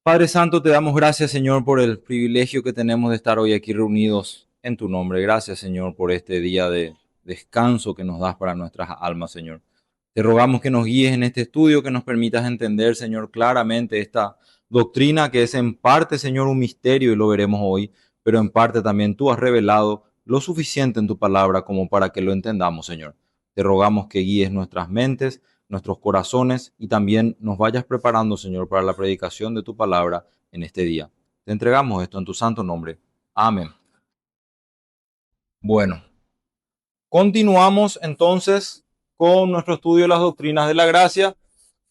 Padre Santo, te damos gracias, Señor, por el privilegio que tenemos de estar hoy aquí reunidos en tu nombre. Gracias, Señor, por este día de descanso que nos das para nuestras almas, Señor. Te rogamos que nos guíes en este estudio, que nos permitas entender, Señor, claramente esta doctrina que es en parte, Señor, un misterio y lo veremos hoy, pero en parte también tú has revelado lo suficiente en tu palabra como para que lo entendamos, Señor. Te rogamos que guíes nuestras mentes, nuestros corazones y también nos vayas preparando, Señor, para la predicación de tu palabra en este día. Te entregamos esto en tu santo nombre. Amén. Bueno, continuamos entonces con nuestro estudio de las doctrinas de la gracia.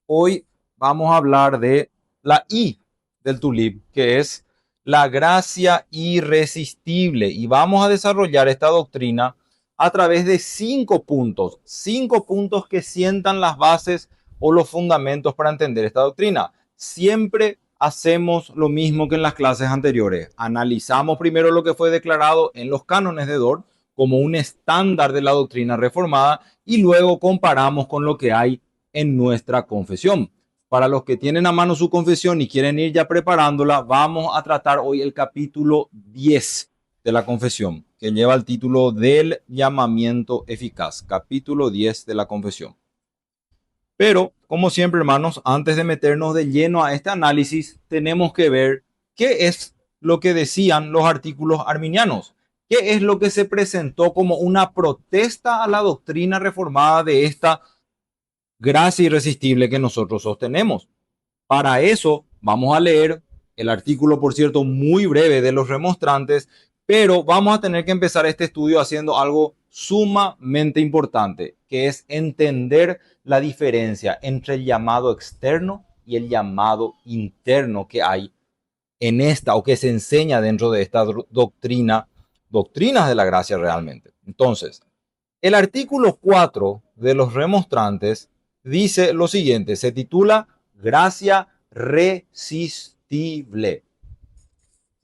Hoy vamos a hablar de la I del tulip, que es la gracia irresistible. Y vamos a desarrollar esta doctrina a través de cinco puntos que sientan las bases o los fundamentos para entender esta doctrina. Siempre hacemos lo mismo que en las clases anteriores. Analizamos primero lo que fue declarado en los cánones de Dort como un estándar de la doctrina reformada y luego comparamos con lo que hay en nuestra confesión. Para los que tienen a mano su confesión y quieren ir ya preparándola, vamos a tratar hoy el capítulo 10 de la confesión, que lleva el título del llamamiento eficaz, capítulo 10 de la confesión. Pero, como siempre, hermanos, antes de meternos de lleno a este análisis, tenemos que ver qué es lo que decían los artículos arminianos, qué es lo que se presentó como una protesta a la doctrina reformada de esta gracia irresistible que nosotros sostenemos. Para eso vamos a leer el artículo, por cierto, muy breve de los remonstrantes, pero vamos a tener que empezar este estudio haciendo algo sumamente importante, que es entender la diferencia entre el llamado externo y el llamado interno que hay en esta o que se enseña dentro de esta doctrinas de la gracia realmente. Entonces, el artículo 4 de los remonstrantes dice lo siguiente, se titula Gracia Resistible.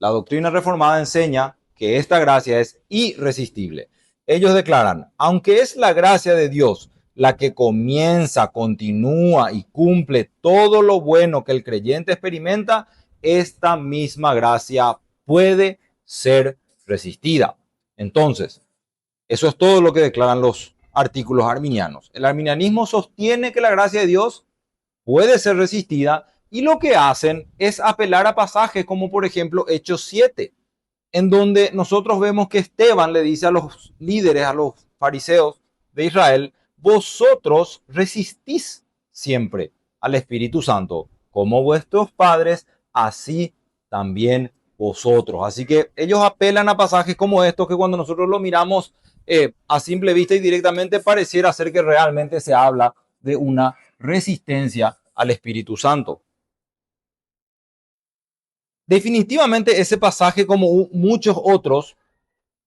La doctrina reformada enseña que esta gracia es irresistible. Ellos declaran, aunque es la gracia de Dios la que comienza, continúa y cumple todo lo bueno que el creyente experimenta, esta misma gracia puede ser resistida. Entonces, eso es todo lo que declaran los artículos arminianos. El arminianismo sostiene que la gracia de Dios puede ser resistida y lo que hacen es apelar a pasajes como por ejemplo Hechos 7, en donde nosotros vemos que Esteban le dice a los líderes, a los fariseos de Israel, vosotros resistís siempre al Espíritu Santo, como vuestros padres, así también vosotros. Así que ellos apelan a pasajes como estos que cuando nosotros lo miramos a simple vista y directamente pareciera ser que realmente se habla de una resistencia al Espíritu Santo. Definitivamente ese pasaje, como muchos otros,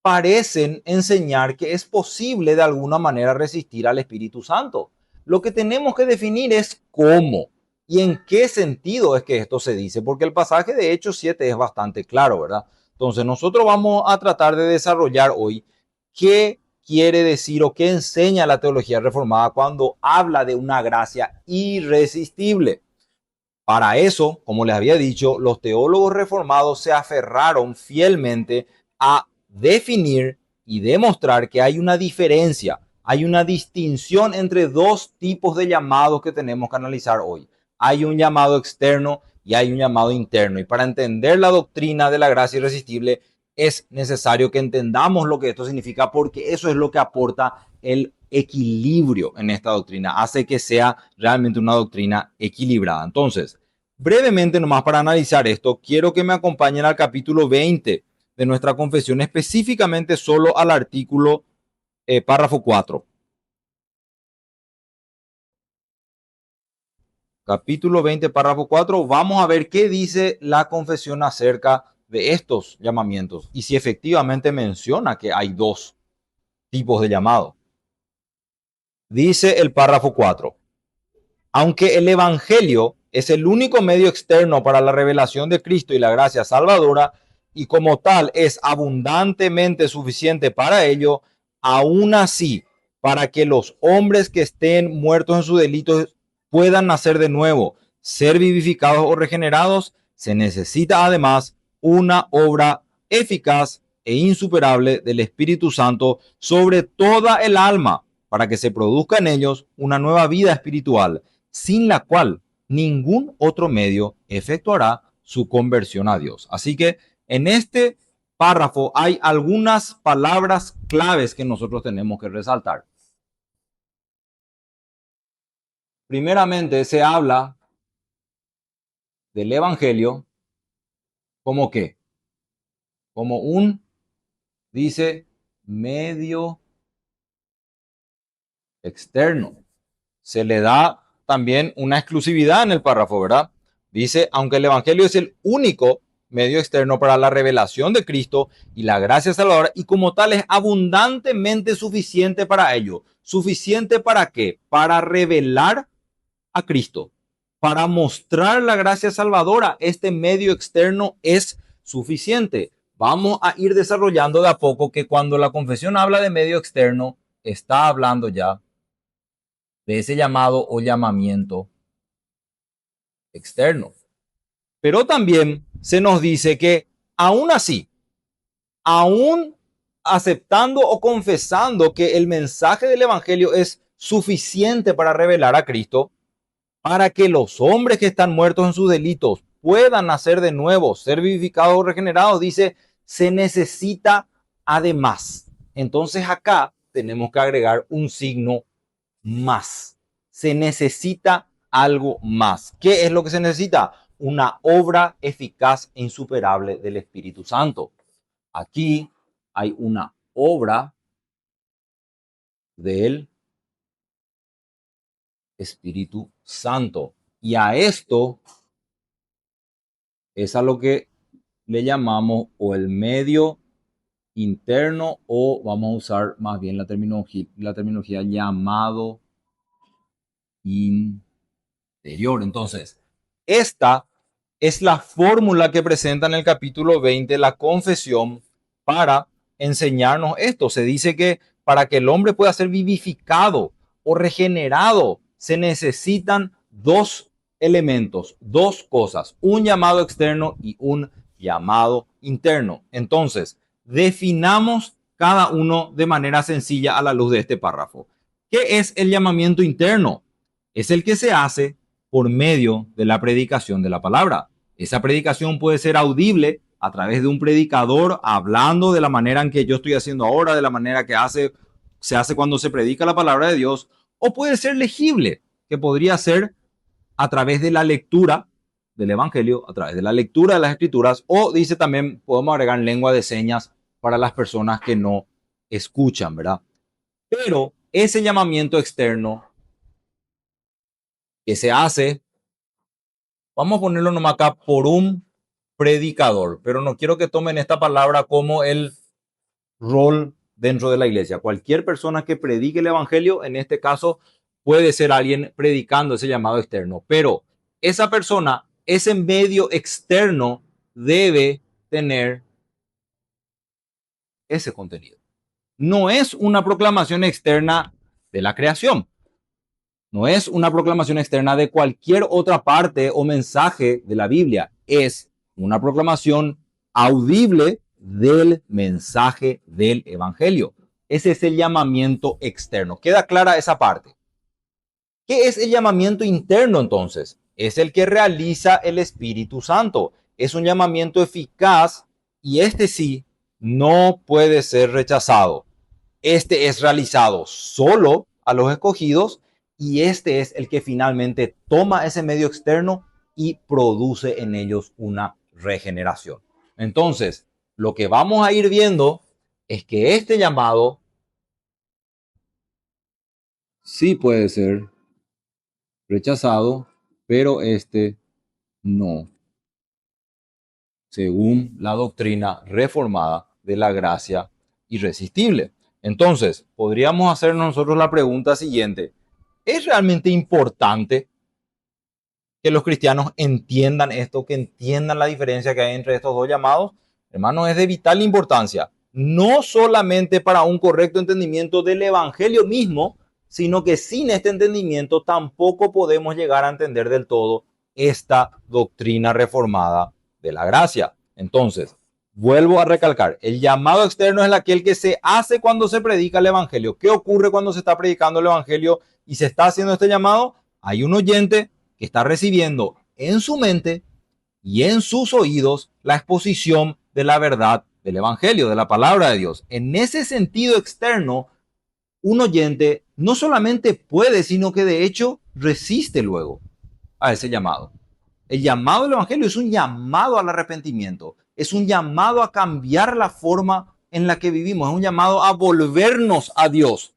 parecen enseñar que es posible de alguna manera resistir al Espíritu Santo. Lo que tenemos que definir es cómo y en qué sentido es que esto se dice, porque el pasaje de Hechos 7 es bastante claro, ¿verdad? Entonces nosotros vamos a tratar de desarrollar hoy qué quiere decir o qué enseña la teología reformada cuando habla de una gracia irresistible. Para eso, como les había dicho, los teólogos reformados se aferraron fielmente a definir y demostrar que hay una diferencia, hay una distinción entre dos tipos de llamados que tenemos que analizar hoy. Hay un llamado externo y hay un llamado interno. Y para entender la doctrina de la gracia irresistible es necesario que entendamos lo que esto significa, porque eso es lo que aporta el equilibrio en esta doctrina, hace que sea realmente una doctrina equilibrada. Entonces, brevemente nomás para analizar esto, quiero que me acompañen al capítulo 20 de nuestra confesión, específicamente solo al artículo párrafo 4. Capítulo 20, párrafo 4, vamos a ver qué dice la confesión acerca de estos llamamientos y si efectivamente menciona que hay dos tipos de llamado. Dice el párrafo 4, aunque el Evangelio es el único medio externo para la revelación de Cristo y la gracia salvadora, y como tal es abundantemente suficiente para ello, aún así, para que los hombres que estén muertos en sus delitos puedan nacer de nuevo, ser vivificados o regenerados, se necesita además una obra eficaz e insuperable del Espíritu Santo sobre toda el alma para que se produzca en ellos una nueva vida espiritual, sin la cual ningún otro medio efectuará su conversión a Dios. Así que en este párrafo hay algunas palabras claves que nosotros tenemos que resaltar. Primeramente, se habla del Evangelio como qué, como un, dice, medio externo. Se le da también una exclusividad en el párrafo, ¿verdad? Dice, aunque el Evangelio es el único medio externo para la revelación de Cristo y la gracia salvadora, y como tal es abundantemente suficiente para ello. ¿Suficiente para qué? Para revelar a Cristo, para mostrar la gracia salvadora. Este medio externo es suficiente. Vamos a ir desarrollando de a poco que cuando la confesión habla de medio externo, está hablando ya de ese llamado o llamamiento externo. Pero también se nos dice que aún así, aún aceptando o confesando que el mensaje del Evangelio es suficiente para revelar a Cristo, para que los hombres que están muertos en sus delitos puedan nacer de nuevo, ser vivificados o regenerados, dice, se necesita además. Entonces acá tenemos que agregar un signo más. Se necesita algo más. ¿Qué es lo que se necesita? Una obra eficaz e insuperable del Espíritu Santo. Aquí hay una obra del Espíritu Santo. Y a esto es a lo que le llamamos o el medio interno, o vamos a usar más bien la terminología llamado interior. Entonces, esta es la fórmula que presenta en el capítulo 20 la confesión para enseñarnos esto. Se dice que para que el hombre pueda ser vivificado o regenerado, se necesitan dos elementos, dos cosas, un llamado externo y un llamado interno. Entonces, definamos cada uno de manera sencilla a la luz de este párrafo. ¿Qué es el llamamiento interno? Es el que se hace por medio de la predicación de la palabra. Esa predicación puede ser audible a través de un predicador hablando de la manera en que yo estoy haciendo ahora, de la manera que se hace cuando se predica la palabra de Dios, o puede ser legible, que podría ser a través de la lectura del Evangelio, a través de la lectura de las Escrituras, o dice también, podemos agregar lengua de señas para las personas que no escuchan, ¿verdad? Pero ese llamamiento externo que se hace, vamos a ponerlo nomás acá, por un predicador, pero no quiero que tomen esta palabra como el rol dentro de la iglesia. Cualquier persona que predique el evangelio, en este caso, puede ser alguien predicando ese llamado externo, pero esa persona, ese medio externo, debe tener ese contenido. No es una proclamación externa de la creación. No es una proclamación externa de cualquier otra parte o mensaje de la Biblia. Es una proclamación audible del mensaje del Evangelio. Ese es el llamamiento externo. ¿Queda clara esa parte? ¿Qué es el llamamiento interno entonces? Es el que realiza el Espíritu Santo. Es un llamamiento eficaz y este sí no puede ser rechazado. Este es realizado solo a los escogidos y este es el que finalmente toma ese medio externo y produce en ellos una regeneración. Entonces, lo que vamos a ir viendo es que este llamado sí puede ser rechazado, pero este no, según la doctrina reformada de la gracia irresistible. Entonces, podríamos hacernos nosotros la pregunta siguiente: ¿es realmente importante que los cristianos entiendan esto, que entiendan la diferencia que hay entre estos dos llamados? Hermanos, es de vital importancia, no solamente para un correcto entendimiento del evangelio mismo, sino que sin este entendimiento tampoco podemos llegar a entender del todo esta doctrina reformada de la gracia. Entonces, vuelvo a recalcar, el llamado externo es aquel que se hace cuando se predica el Evangelio. ¿Qué ocurre cuando se está predicando el Evangelio y se está haciendo este llamado? Hay un oyente que está recibiendo en su mente y en sus oídos la exposición de la verdad del Evangelio, de la palabra de Dios. En ese sentido externo, un oyente no solamente puede, sino que de hecho resiste luego a ese llamado. El llamado del Evangelio es un llamado al arrepentimiento, es un llamado a cambiar la forma en la que vivimos, es un llamado a volvernos a Dios.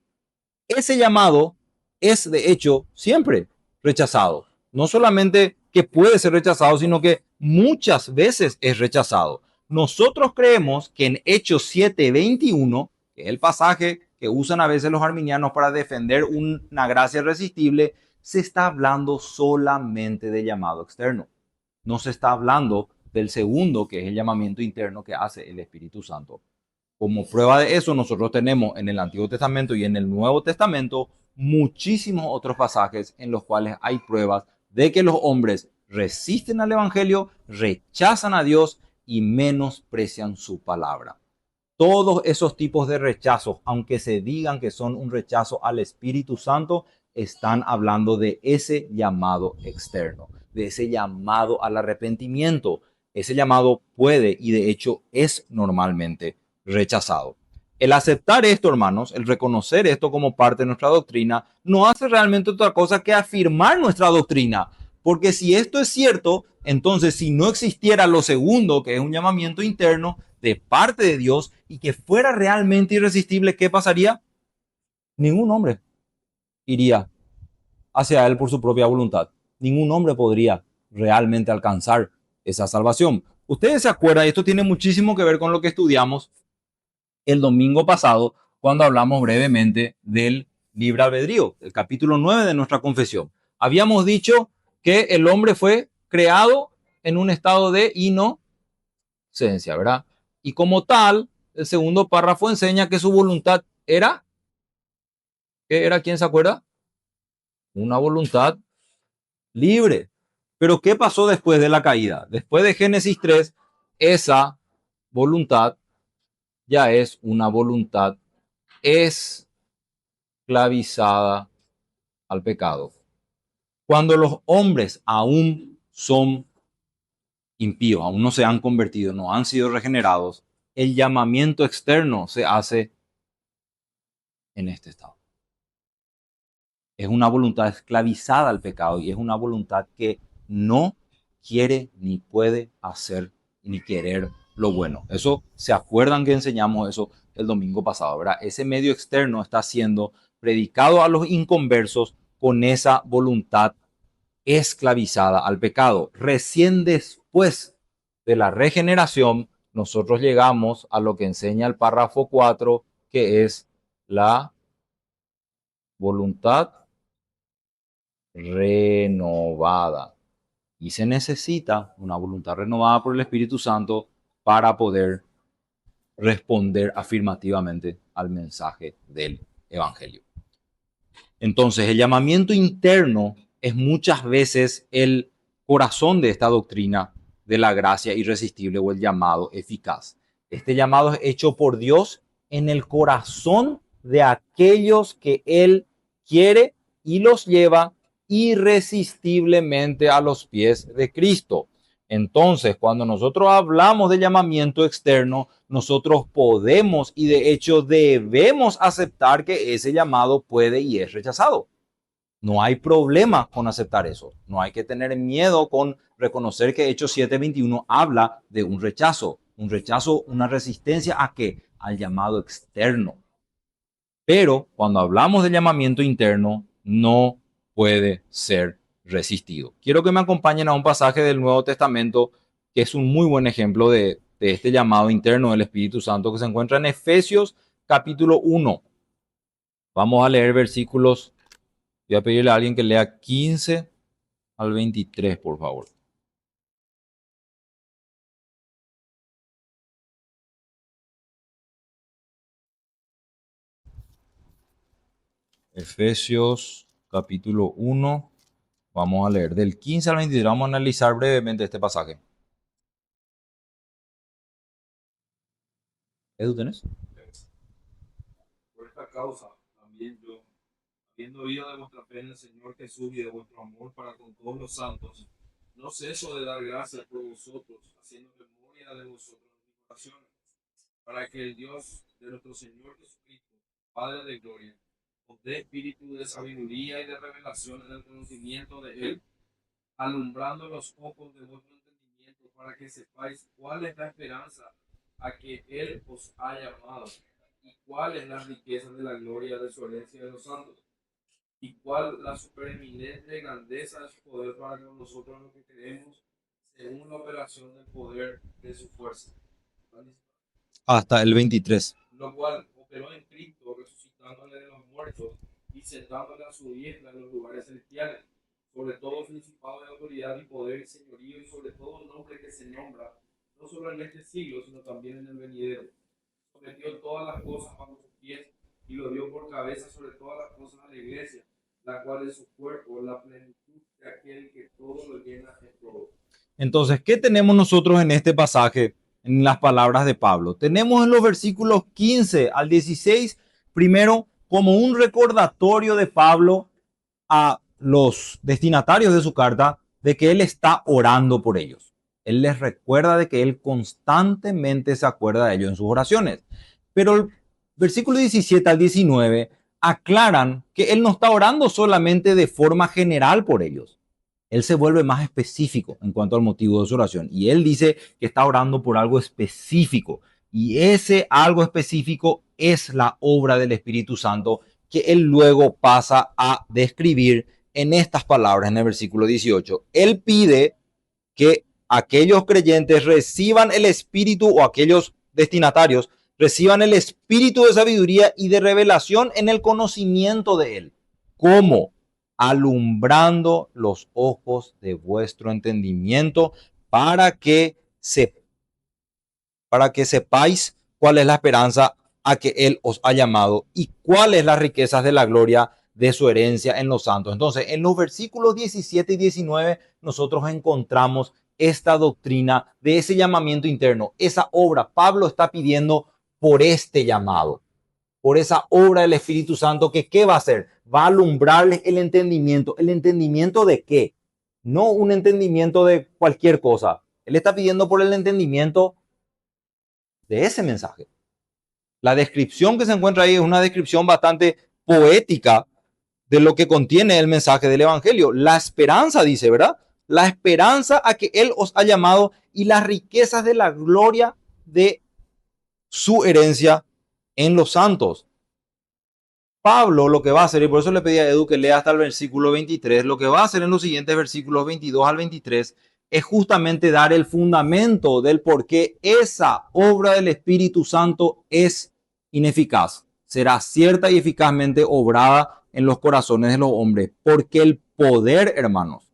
Ese llamado es de hecho siempre rechazado. No solamente que puede ser rechazado, sino que muchas veces es rechazado. Nosotros creemos que en Hechos 7:21, que es el pasaje que usan a veces los arminianos para defender una gracia irresistible, se está hablando solamente de llamado externo. No se está hablando del segundo, que es el llamamiento interno que hace el Espíritu Santo. Como prueba de eso, nosotros tenemos en el Antiguo Testamento y en el Nuevo Testamento muchísimos otros pasajes en los cuales hay pruebas de que los hombres resisten al Evangelio, rechazan a Dios y menosprecian su palabra. Todos esos tipos de rechazos, aunque se digan que son un rechazo al Espíritu Santo, están hablando de ese llamado externo, de ese llamado al arrepentimiento. Ese llamado puede y de hecho es normalmente rechazado. El aceptar esto, hermanos, el reconocer esto como parte de nuestra doctrina, no hace realmente otra cosa que afirmar nuestra doctrina. Porque si esto es cierto, entonces si no existiera lo segundo, que es un llamamiento interno de parte de Dios y que fuera realmente irresistible, ¿qué pasaría? Ningún hombre iría hacia Él por su propia voluntad. Ningún hombre podría realmente alcanzar esa salvación. Ustedes se acuerdan, esto tiene muchísimo que ver con lo que estudiamos el domingo pasado, cuando hablamos brevemente del libre albedrío, el capítulo 9 de nuestra confesión. Habíamos dicho que el hombre fue creado en un estado de inocencia, ¿verdad? Y como tal, el segundo párrafo enseña que su voluntad era, ¿qué era? ¿Quién se acuerda? Una voluntad libre. Pero ¿qué pasó después de la caída? Después de Génesis 3, esa voluntad ya es una voluntad esclavizada al pecado. Cuando los hombres aún son impíos, aún no se han convertido, no han sido regenerados, el llamamiento externo se hace en este estado. Es una voluntad esclavizada al pecado y es una voluntad que no quiere ni puede hacer ni querer lo bueno. Eso, ¿se acuerdan que enseñamos eso el domingo pasado, verdad? Ese medio externo está siendo predicado a los inconversos con esa voluntad esclavizada al pecado. Recién después de la regeneración, nosotros llegamos a lo que enseña el párrafo 4, que es la voluntad renovada. Y se necesita una voluntad renovada por el Espíritu Santo para poder responder afirmativamente al mensaje del Evangelio. Entonces, el llamamiento interno es muchas veces el corazón de esta doctrina de la gracia irresistible o el llamado eficaz. Este llamado es hecho por Dios en el corazón de aquellos que Él quiere y los lleva irresistiblemente a los pies de Cristo. Entonces, cuando nosotros hablamos de llamamiento externo, nosotros podemos y de hecho debemos aceptar que ese llamado puede y es rechazado. No hay problema con aceptar eso. No hay que tener miedo con reconocer que Hechos 7:21 habla de un rechazo, una resistencia a qué? Al llamado externo. Pero cuando hablamos de llamamiento interno, no puede ser resistido. Quiero que me acompañen a un pasaje del Nuevo Testamento que es un muy buen ejemplo de este llamado interno del Espíritu Santo que se encuentra en Efesios capítulo 1. Vamos a leer versículos. Voy a pedirle a alguien que lea 15 al 23, por favor. Efesios capítulo 1, Vamos a leer del 15 al 23, vamos a analizar brevemente este pasaje. ¿Edu tenés? Por esta causa, también yo, habiendo oído de vuestra fe en el Señor Jesús y de vuestro amor para con todos los santos, no ceso de dar gracias por vosotros, haciendo memoria de vosotros en mi oración, para que el Dios de nuestro Señor Jesucristo, Padre de gloria, os dé espíritu de sabiduría y de revelación en el conocimiento de Él, alumbrando los ojos de vuestro entendimiento, para que sepáis cuál es la esperanza a que Él os ha llamado, y cuál es la riqueza de la gloria de su herencia de los santos, y cuál la supereminente grandeza de su poder para con nosotros los que creemos, según la operación del poder de su fuerza. Hasta el 23. Lo cual operó en Cristo, resucitándole de los muertos y sentándole a su diestra en los lugares celestiales, sobre todo principado de autoridad y poder y señorío, y sobre todo nombre que se nombra, no solo en este siglo, sino también en el venidero. Sometió todas las cosas bajo sus pies y lo dio por cabeza sobre todas las cosas a la iglesia, la cual es su cuerpo, la plenitud de aquel que todo lo llena en todo. Entonces, ¿qué tenemos nosotros en este pasaje, en las palabras de Pablo? Tenemos en los versículos 15 al 16, primero, como un recordatorio de Pablo a los destinatarios de su carta de que él está orando por ellos. Él les recuerda de que él constantemente se acuerda de ellos en sus oraciones. Pero el versículo 17 al 19 aclaran que él no está orando solamente de forma general por ellos. Él se vuelve más específico en cuanto al motivo de su oración. Y él dice que está orando por algo específico. Y ese algo específico es la obra del Espíritu Santo que él luego pasa a describir en estas palabras en el versículo 18. Él pide que aquellos creyentes reciban el Espíritu, o aquellos destinatarios reciban el Espíritu de sabiduría y de revelación en el conocimiento de él. ¿Cómo? Alumbrando los ojos de vuestro entendimiento para que sepáis cuál es la esperanza a que Él os ha llamado y cuáles las riquezas de la gloria de su herencia en los santos. Entonces, en los versículos 17 y 19, nosotros encontramos esta doctrina de ese llamamiento interno, esa obra. Pablo está pidiendo por este llamado, por esa obra del Espíritu Santo, que ¿qué va a hacer? Va a alumbrarles el entendimiento. ¿El entendimiento de qué? No un entendimiento de cualquier cosa. Él está pidiendo por el entendimiento de ese mensaje. La descripción que se encuentra ahí es una descripción bastante poética de lo que contiene el mensaje del Evangelio. La esperanza, dice, ¿verdad? La esperanza a que Él os ha llamado y las riquezas de la gloria de su herencia en los santos. Pablo lo que va a hacer, y por eso le pedí a Edu que lea hasta el versículo 23, lo que va a hacer en los siguientes versículos 22 al 23 es justamente dar el fundamento del por qué esa obra del Espíritu Santo es ineficaz. Será cierta y eficazmente obrada en los corazones de los hombres, porque el poder, hermanos,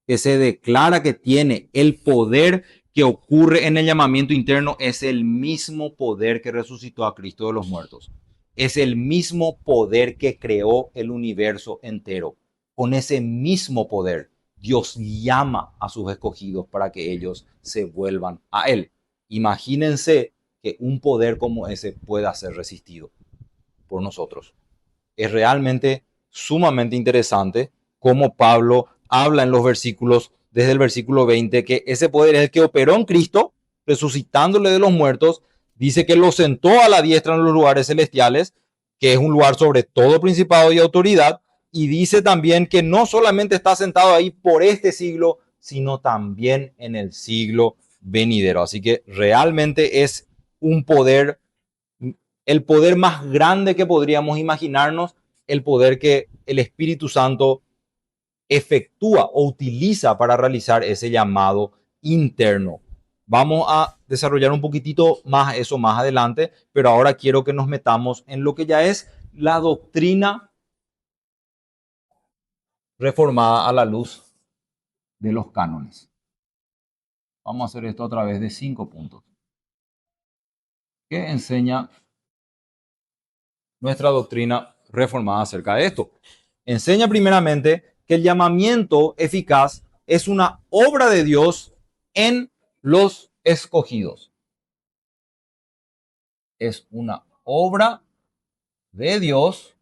que se declara que tiene, el poder que ocurre en el llamamiento interno, es el mismo poder que resucitó a Cristo de los muertos. Es el mismo poder que creó el universo entero. Con ese mismo poder, Dios llama a sus escogidos para que ellos se vuelvan a Él. Imagínense que un poder como ese pueda ser resistido por nosotros. Es realmente sumamente interesante cómo Pablo habla en los versículos, desde el versículo 20, que ese poder es el que operó en Cristo, resucitándole de los muertos. Dice que lo sentó a la diestra en los lugares celestiales, que es un lugar sobre todo principado y autoridad. Y dice también que no solamente está sentado ahí por este siglo, sino también en el siglo venidero. Así que realmente es un poder, el poder más grande que podríamos imaginarnos, el poder que el Espíritu Santo efectúa o utiliza para realizar ese llamado interno. Vamos a desarrollar un poquitito más eso más adelante, pero ahora quiero que nos metamos en lo que ya es la doctrina reformada a la luz de los cánones. Vamos a hacer esto a través de 5 puntos. ¿Qué enseña nuestra doctrina reformada acerca de esto? Enseña primeramente que el llamamiento eficaz es una obra de Dios en los escogidos. Es una obra de Dios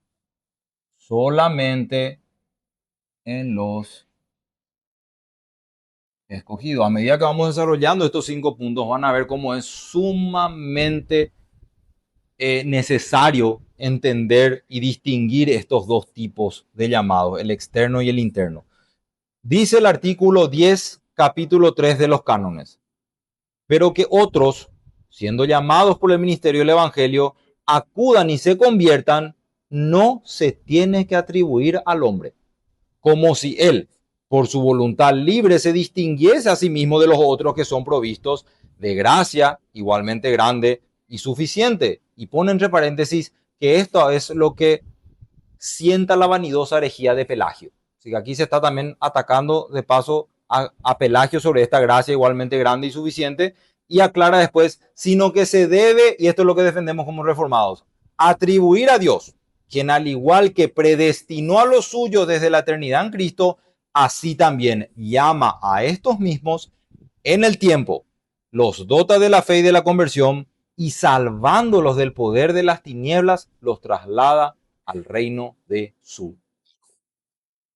solamente en los escogidos. A medida que vamos desarrollando estos 5 puntos, van a ver cómo es sumamente necesario entender y distinguir estos dos tipos de llamados, el externo y el interno. Dice el artículo 10, capítulo 3 de los cánones: pero que otros, siendo llamados por el ministerio del Evangelio, acudan y se conviertan, no se tiene que atribuir al hombre, como si él, por su voluntad libre, se distinguiese a sí mismo de los otros que son provistos de gracia igualmente grande y suficiente. Y pone entre paréntesis que esto es lo que sienta la vanidosa herejía de Pelagio. Así que aquí se está también atacando de paso a Pelagio sobre esta gracia igualmente grande y suficiente, y aclara después, sino que se debe, y esto es lo que defendemos como reformados, atribuir a Dios, quien al igual que predestinó a los suyos desde la eternidad en Cristo, así también llama a estos mismos en el tiempo, los dota de la fe y de la conversión, y salvándolos del poder de las tinieblas, los traslada al reino de su.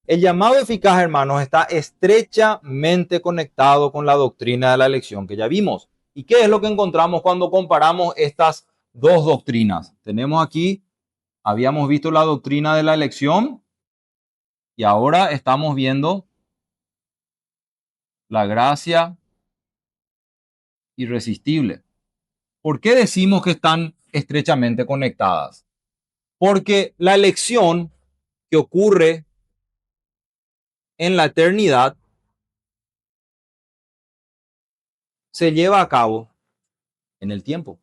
El llamado eficaz, hermanos, está estrechamente conectado con la doctrina de la elección que ya vimos. ¿Y qué es lo que encontramos cuando comparamos estas dos doctrinas? Tenemos aquí, habíamos visto la doctrina de la elección y ahora estamos viendo la gracia irresistible. ¿Por qué decimos que están estrechamente conectadas? Porque la elección que ocurre en la eternidad se lleva a cabo en el tiempo.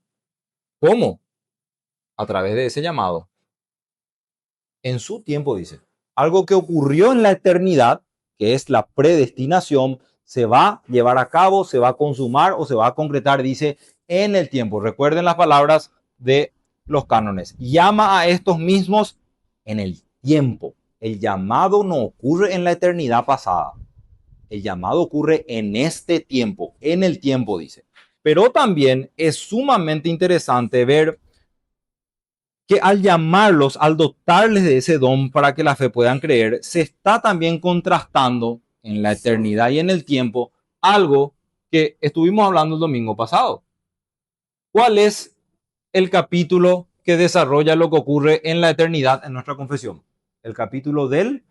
¿Cómo? A través de ese llamado. En su tiempo, dice. Algo que ocurrió en la eternidad, que es la predestinación, se va a llevar a cabo, se va a consumar o se va a concretar, dice, en el tiempo. Recuerden las palabras de los cánones. Llama a estos mismos en el tiempo. El llamado no ocurre en la eternidad pasada. El llamado ocurre en este tiempo, en el tiempo, dice. Pero también es sumamente interesante ver que al llamarlos, al dotarles de ese don para que la fe puedan creer, se está también contrastando en la eternidad y en el tiempo algo que estuvimos hablando el domingo pasado. ¿Cuál es el capítulo que desarrolla lo que ocurre en la eternidad en nuestra confesión? El capítulo del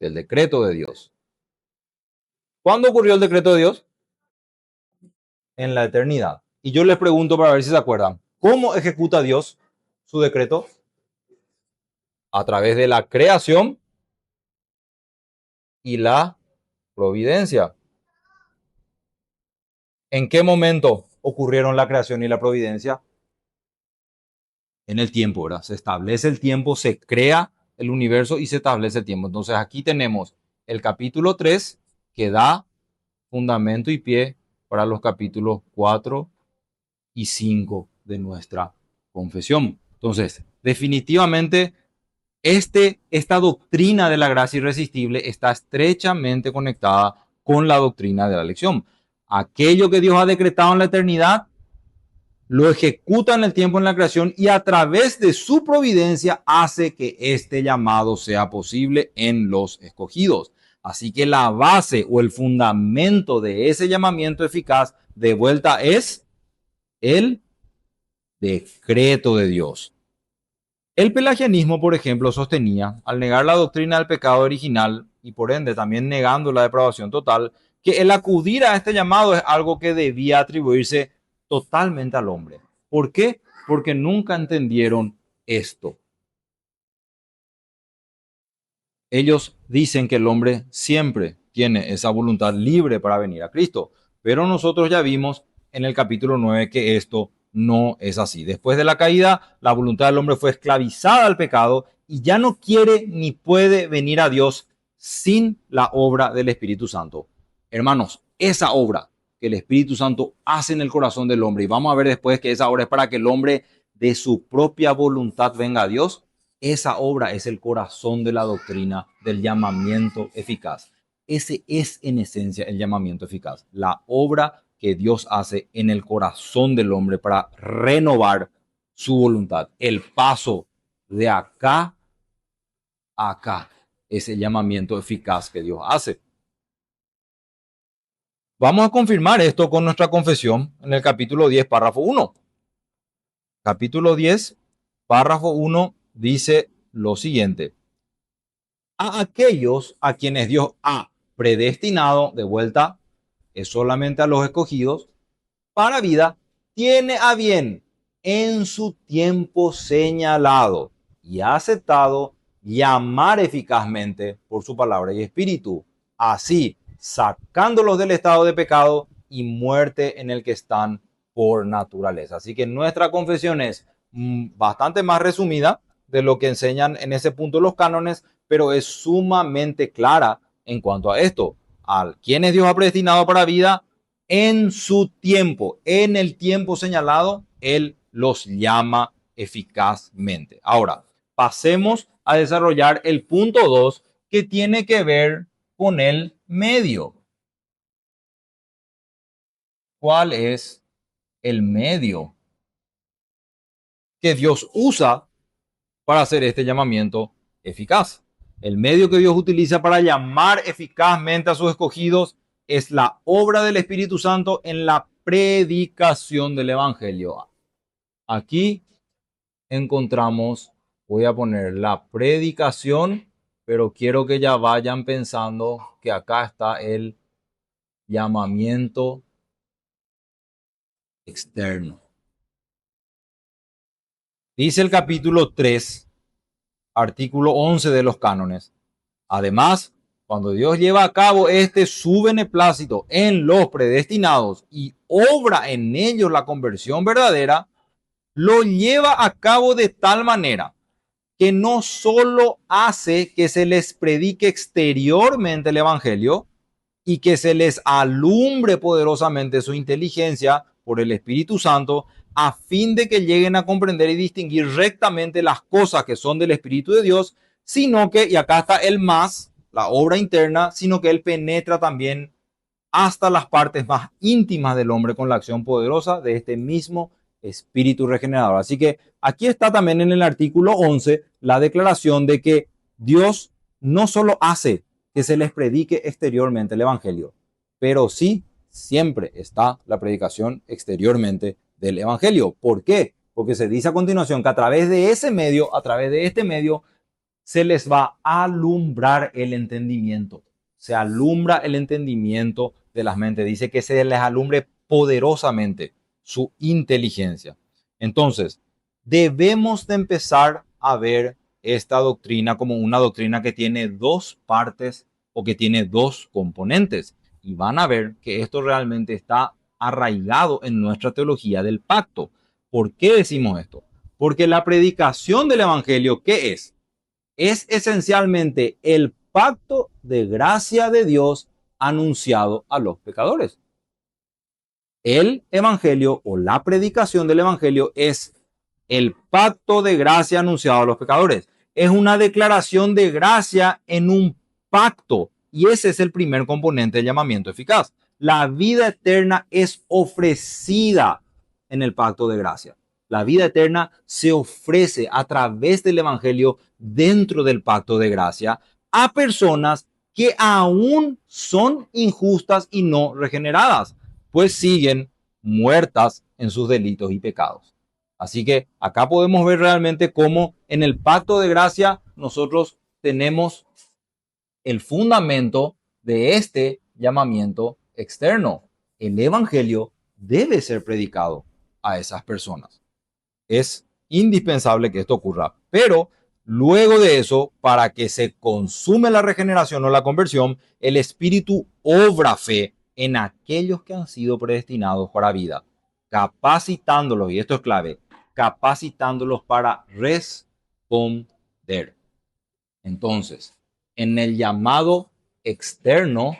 decreto de Dios. ¿Cuándo ocurrió el decreto de Dios? En la eternidad. Y yo les pregunto para ver si se acuerdan, ¿cómo ejecuta Dios su decreto? A través de la creación y la providencia. ¿En qué momento ocurrieron la creación y la providencia? En el tiempo, ¿verdad? Se establece el tiempo, se crea el universo y se establece el tiempo. Entonces aquí tenemos el capítulo 3 que da fundamento y pie para los capítulos 4 y 5 de nuestra confesión. Entonces, definitivamente, esta doctrina de la gracia irresistible está estrechamente conectada con la doctrina de la elección. Aquello que Dios ha decretado en la eternidad, lo ejecuta en el tiempo en la creación y a través de su providencia hace que este llamado sea posible en los escogidos. Así que la base o el fundamento de ese llamamiento eficaz de vuelta es el decreto de Dios. El pelagianismo, por ejemplo, sostenía, al negar la doctrina del pecado original y por ende también negando la depravación total, que el acudir a este llamado es algo que debía atribuirse totalmente al hombre. ¿Por qué? Porque nunca entendieron esto. Ellos dicen que el hombre siempre tiene esa voluntad libre para venir a Cristo, pero nosotros ya vimos en el capítulo 9 que esto no es así. Después de la caída, la voluntad del hombre fue esclavizada al pecado y ya no quiere ni puede venir a Dios sin la obra del Espíritu Santo. Hermanos, esa obra que el Espíritu Santo hace en el corazón del hombre, y vamos a ver después que esa obra es para que el hombre de su propia voluntad venga a Dios, Esa obra es el corazón de la doctrina del llamamiento eficaz. Ese es en esencia el llamamiento eficaz, la obra que Dios hace en el corazón del hombre para renovar su voluntad. El paso de acá a acá es el llamamiento eficaz que Dios hace. Vamos a confirmar esto con nuestra confesión en el capítulo 10, párrafo 1. Capítulo 10, párrafo 1 dice lo siguiente: a aquellos a quienes Dios ha predestinado, de vuelta, es solamente a los escogidos, para vida, tiene a bien en su tiempo señalado y ha aceptado llamar eficazmente por su palabra y espíritu, así sacándolos del estado de pecado y muerte en el que están por naturaleza. Así que nuestra confesión es bastante más resumida de lo que enseñan en ese punto los cánones, pero es sumamente clara en cuanto a esto. A quienes Dios ha predestinado para vida, en su tiempo, en el tiempo señalado, Él los llama eficazmente. Ahora, pasemos a desarrollar el punto 2, que tiene que ver con el medio. ¿Cuál es el medio que Dios usa para hacer este llamamiento eficaz? El medio que Dios utiliza para llamar eficazmente a sus escogidos es la obra del Espíritu Santo en la predicación del Evangelio. Aquí encontramos, voy a poner la predicación, pero quiero que ya vayan pensando que acá está el llamamiento externo. Dice el capítulo 3, artículo 11 de los cánones: además, cuando Dios lleva a cabo su beneplácito en los predestinados y obra en ellos la conversión verdadera, lo lleva a cabo de tal manera que no solo hace que se les predique exteriormente el Evangelio y que se les alumbre poderosamente su inteligencia por el Espíritu Santo, a fin de que lleguen a comprender y distinguir rectamente las cosas que son del Espíritu de Dios, sino que, y acá está el más, la obra interna, sino que Él penetra también hasta las partes más íntimas del hombre con la acción poderosa de este mismo espíritu regenerador. Así que aquí está también en el artículo 11 la declaración de que Dios no solo hace que se les predique exteriormente el evangelio, pero sí siempre está la predicación exteriormente del evangelio. ¿Por qué? Porque se dice a continuación que a través de ese medio, a través de este medio, se les va a alumbrar el entendimiento. Se alumbra el entendimiento de las mentes. Dice que se les alumbre poderosamente su inteligencia. Entonces, debemos de empezar a ver esta doctrina como una doctrina que tiene dos partes o que tiene dos componentes. Y van a ver que esto realmente está arraigado en nuestra teología del pacto. ¿Por qué decimos esto? Porque la predicación del evangelio, ¿qué es? Es esencialmente el pacto de gracia de Dios anunciado a los pecadores. El evangelio o la predicación del evangelio es el pacto de gracia anunciado a los pecadores. Es una declaración de gracia en un pacto, y ese es el primer componente del llamamiento eficaz. La vida eterna es ofrecida en el pacto de gracia. La vida eterna se ofrece a través del evangelio dentro del pacto de gracia a personas que aún son injustas y no regeneradas, pues siguen muertas en sus delitos y pecados. Así que acá podemos ver realmente cómo en el pacto de gracia nosotros tenemos el fundamento de este llamamiento externo. El evangelio debe ser predicado a esas personas. Es indispensable que esto ocurra, pero luego de eso, para que se consume la regeneración o la conversión, el Espíritu obra fe en aquellos que han sido predestinados para vida, capacitándolos, y esto es clave, capacitándolos para responder. Entonces, en el llamado externo